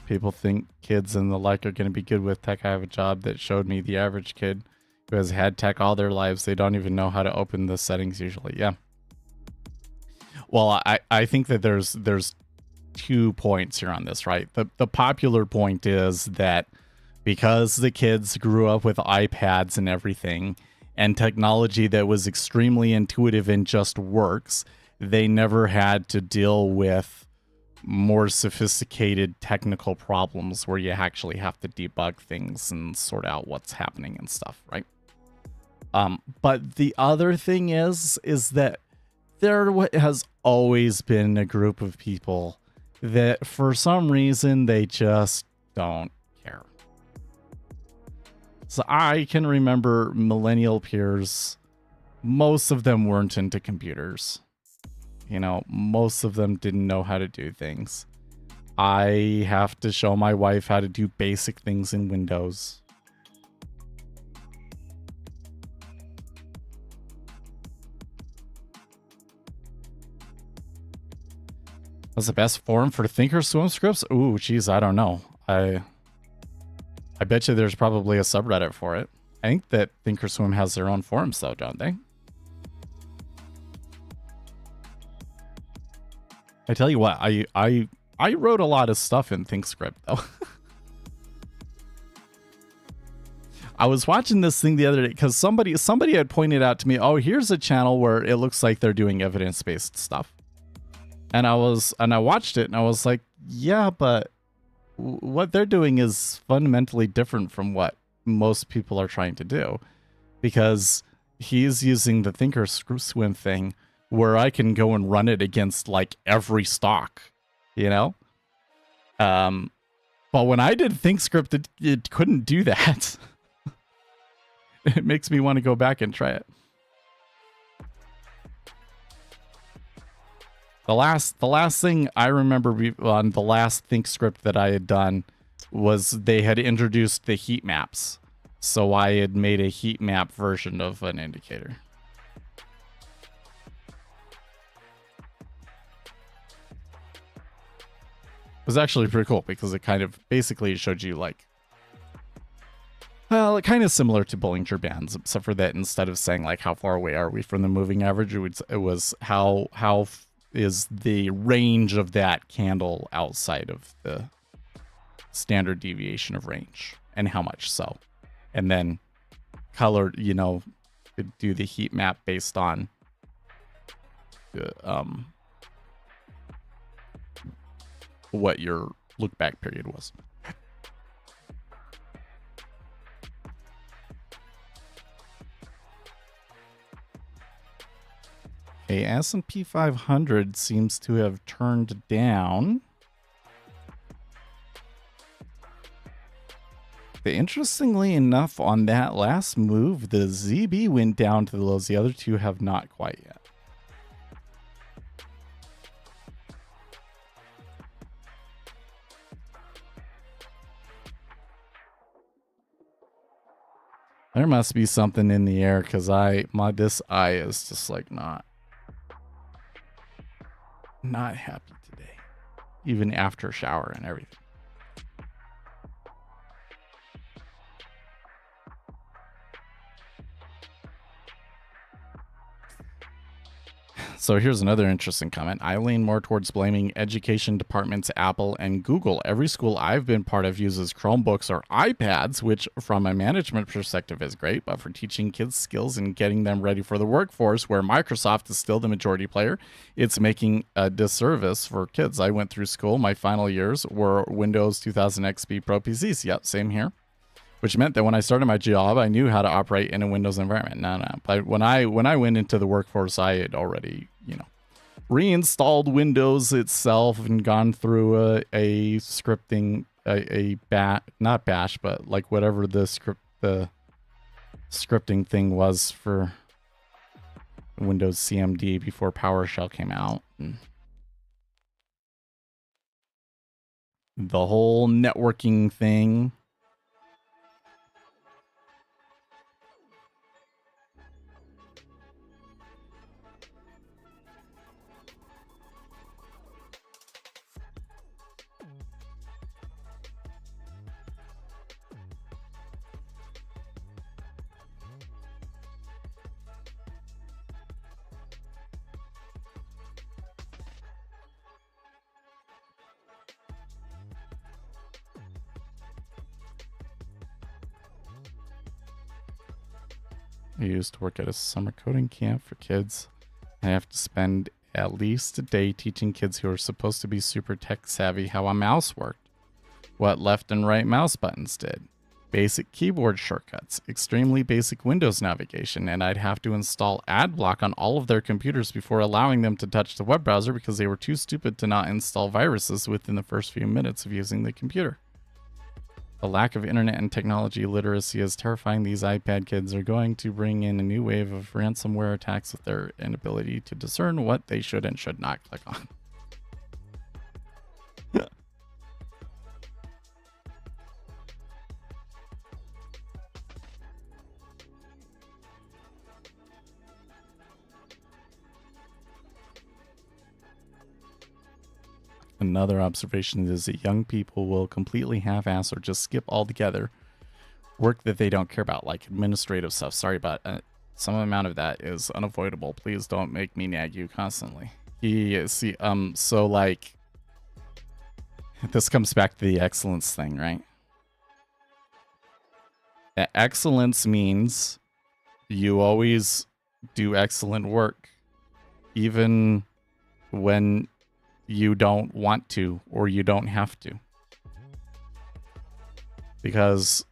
People think kids and the like are going to be good with tech. I have a job that showed me the average kid who has had tech all their lives, they don't even know how to open the settings usually. Yeah. Well, I think that there's 2 points here on this, right? The popular point is that because the kids grew up with iPads and everything and technology that was extremely intuitive and just works, they never had to deal with more sophisticated technical problems where you actually have to debug things and sort out what's happening and stuff, right? But the other thing is that there has always been a group of people that for some reason they just don't care. So I can remember millennial peers, most of them weren't into computers. You know, most of them didn't know how to do things. I have to show my wife how to do basic things in Windows. What's the best forum for Thinkorswim scripts? Ooh, geez, I don't know. I bet you there's probably a subreddit for it. I think that Thinkorswim has their own forums though, don't they? I tell you what, I wrote a lot of stuff in ThinkScript though. I was watching this thing the other day because somebody had pointed out to me, oh, here's a channel where it looks like they're doing evidence-based stuff. And I watched it and I was like, yeah, but what they're doing is fundamentally different from what most people are trying to do, because he's using the Thinkorswim thing where I can go and run it against like every stock, you know? But when I did ThinkScript, it couldn't do that. It makes me want to go back and try it. The last thing I remember on the last ThinkScript that I had done was they had introduced the heat maps. So I had made a heat map version of an indicator. It was actually pretty cool because it kind of basically showed you like, well, kind of similar to Bollinger Bands, except for that instead of saying like how far away are we from the moving average, it was how is the range of that candle outside of the standard deviation of range and how much so. And then colored, you know, do the heat map based on what your look back period was. A S&P 500 seems to have turned down. Interestingly enough, on that last move, the ZB went down to the lows. The other two have not quite yet. There must be something in the air because this eye is just like not Not happy today. Even after shower and everything. So here's another interesting comment. I lean more towards blaming education departments, Apple, and Google. Every school I've been part of uses Chromebooks or iPads, which from a management perspective is great, but for teaching kids skills and getting them ready for the workforce, where Microsoft is still the majority player, it's making a disservice for kids. I went through school. My final years were Windows 2000 XP Pro PCs. Yep, same here. Which meant that when I started my job, I knew how to operate in a Windows environment. No. But when I went into the workforce, I had already, reinstalled Windows itself and gone through a scripting, not bash, but like whatever the scripting thing was for Windows CMD before PowerShell came out. And the whole networking thing. I used to work at a summer coding camp for kids. I have to spend at least a day teaching kids who are supposed to be super tech savvy how a mouse worked, what left and right mouse buttons did, basic keyboard shortcuts, extremely basic Windows navigation, and I'd have to install ad block on all of their computers before allowing them to touch the web browser because they were too stupid to not install viruses within the first few minutes of using the computer. The lack of internet and technology literacy is terrifying. These iPad kids are going to bring in a new wave of ransomware attacks with their inability to discern what they should and should not click on. Another observation is that young people will completely half-ass or just skip altogether work that they don't care about, like administrative stuff. Sorry, but some amount of that is unavoidable. Please don't make me nag you constantly. So like, this comes back to the excellence thing, right? Excellence means you always do excellent work, even when you don't want to or you don't have to, because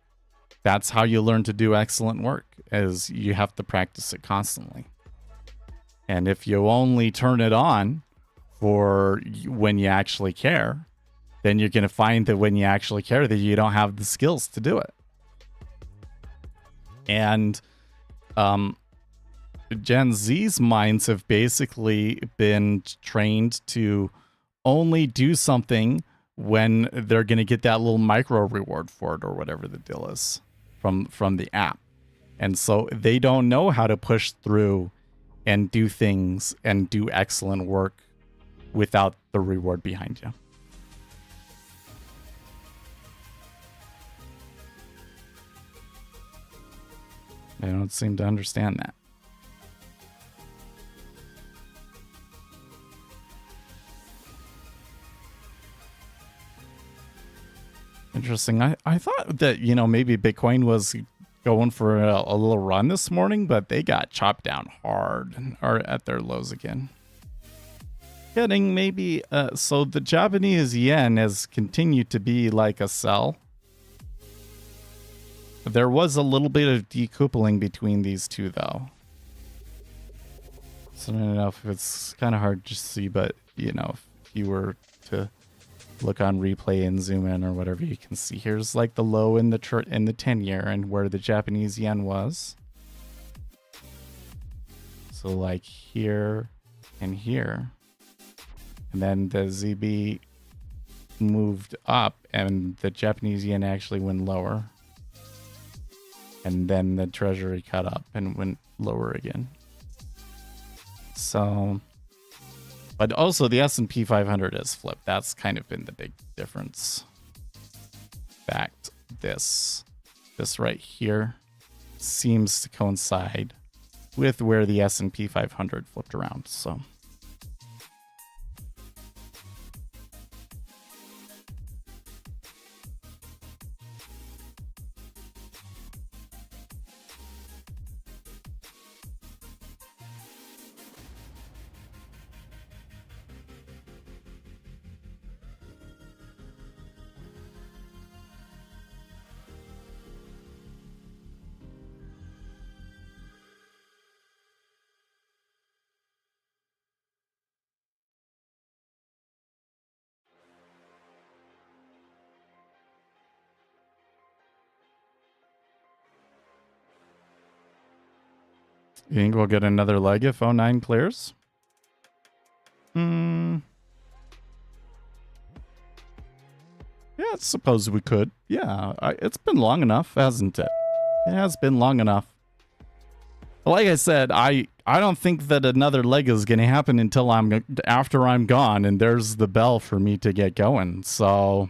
that's how you learn to do excellent work, is you have to practice it constantly. And if you only turn it on for when you actually care, then you're going to find that when you actually care that you don't have the skills to do it. And Gen Z's minds have basically been trained to only do something when they're going to get that little micro reward for it or whatever the deal is from the app. And so they don't know how to push through and do things and do excellent work without the reward behind you. They don't seem to understand that. Interesting. I thought that, maybe Bitcoin was going for a little run this morning, but they got chopped down hard and are at their lows again. Getting maybe, so the Japanese yen has continued to be like a sell. There was a little bit of decoupling between these two, though. So I don't know if it's kind of hard to see, but, if you were to look on replay and zoom in or whatever, you can see here's like the low in the 10-year and where the Japanese yen was. So like here and here. And then the ZB moved up and the Japanese yen actually went lower. And then the treasury cut up and went lower again. So But also the S&P 500 is flipped. That's kind of been the big difference. In fact, this right here seems to coincide with where the S&P 500 flipped around. So you think we'll get another leg if 09 clears? Yeah, I suppose we could. Yeah, it's been long enough, hasn't it? It has been long enough. Like I said, I don't think that another leg is going to happen until after I'm gone, and there's the bell for me to get going. So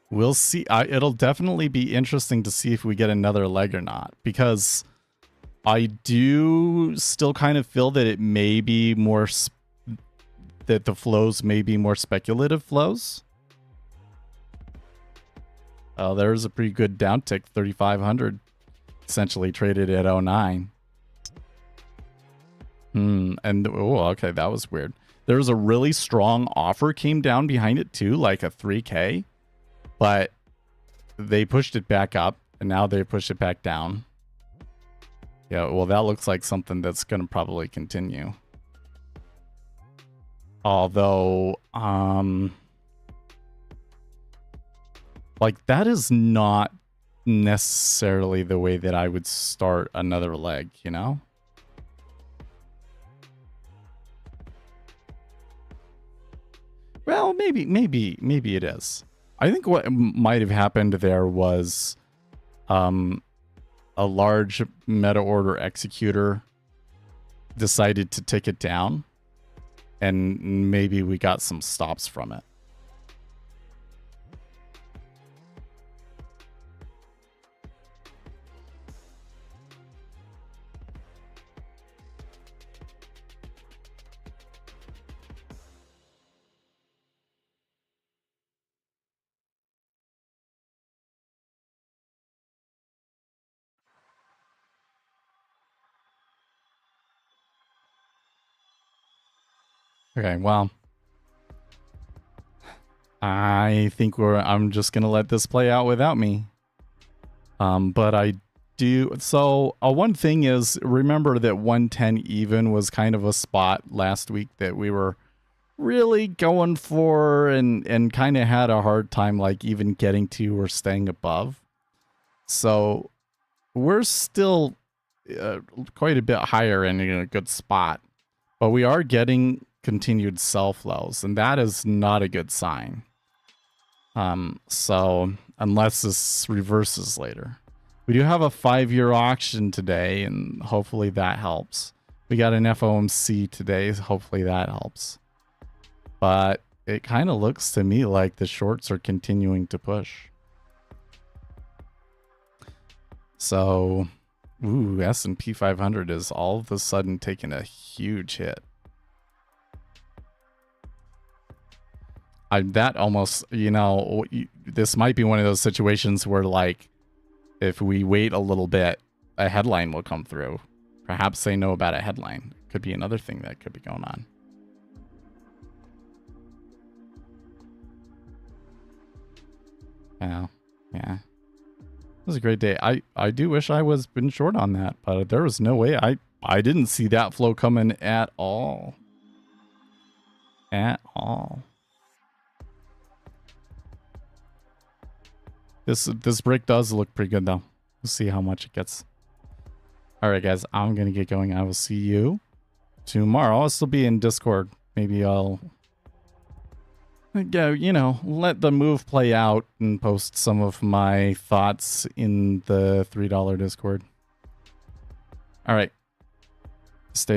we'll see. It'll definitely be interesting to see if we get another leg or not, because I do still kind of feel that it may be more that the flows may be more speculative flows. Oh, there's a pretty good downtick, 3,500. Essentially traded at 09. And oh, okay, that was weird. There was a really strong offer came down behind it too, like a 3K, but they pushed it back up, and now they pushed it back down. Yeah, well, that looks like something that's going to probably continue. Although, like, that is not necessarily the way that I would start another leg, you know? Well, maybe it is. I think what might have happened there was a large meta order executor decided to take it down, and maybe we got some stops from it. Okay, well, I think I'm just gonna let this play out without me. But I do. So one thing is, remember that 110 even was kind of a spot last week that we were really going for, and kind of had a hard time like even getting to or staying above. So we're still quite a bit higher and in a good spot, but we are getting continued sell flows, and that is not a good sign. So unless this reverses later. We do have a 5-year auction today, and hopefully that helps. We got an FOMC today, so hopefully that helps. But it kind of looks to me like the shorts are continuing to push. So, ooh, S&P 500 is all of a sudden taking a huge hit. That almost, you know, this might be one of those situations where, like, if we wait a little bit, a headline will come through. Perhaps they know about a headline. Could be another thing that could be going on. Yeah. It was a great day. I do wish I was been short on that, but there was no way. I didn't see that flow coming at all. At all. This break does look pretty good, though. We'll see how much it gets. All right, guys, I'm going to get going. I will see you tomorrow. I'll still be in Discord. Maybe I'll go, you know, let the move play out and post some of my thoughts in the $3 Discord. All right. Stay